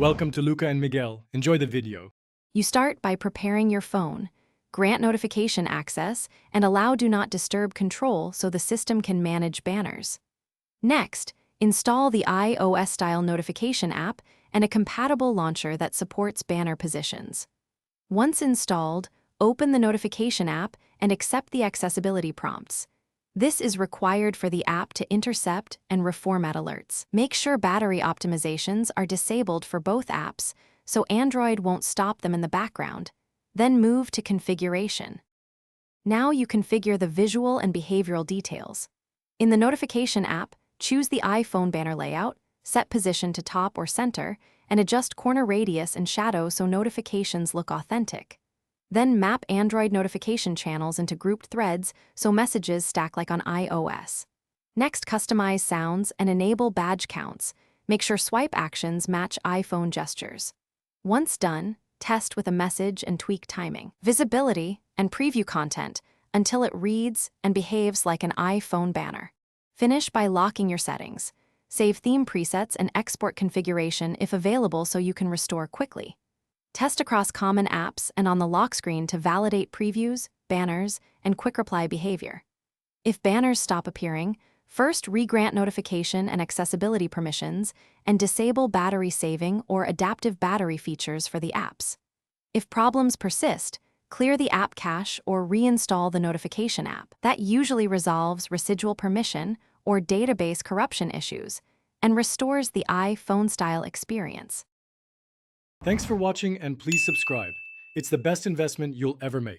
Welcome to Luca and Miguel. Enjoy the video. You start by preparing your phone, grant notification access, and allow Do Not Disturb control so the system can manage banners. Next, install the iOS-style notification app and a compatible launcher that supports banner positions. Once installed, open the notification app and accept the accessibility prompts. This is required for the app to intercept and reformat alerts. Make sure battery optimizations are disabled for both apps so Android won't stop them in the background. Then move to configuration. Now you configure the visual and behavioral details. In the notification app, choose the iPhone banner layout, set position to top or center, and adjust corner radius and shadow so notifications look authentic. Then map Android notification channels into grouped threads so messages stack like on iOS. Next, customize sounds and enable badge counts. Make sure swipe actions match iPhone gestures. Once done, test with a message and tweak timing, visibility, and preview content until it reads and behaves like an iPhone banner. Finish by locking your settings. Save theme presets and export configuration if available so you can restore quickly. Test across common apps and on the lock screen to validate previews, banners, and quick reply behavior. If banners stop appearing, first re-grant notification and accessibility permissions and disable battery saving or adaptive battery features for the apps. If problems persist, clear the app cache or reinstall the notification app. That usually resolves residual permission or database corruption issues and restores the iPhone-style experience. Thanks for watching and please subscribe. It's the best investment you'll ever make.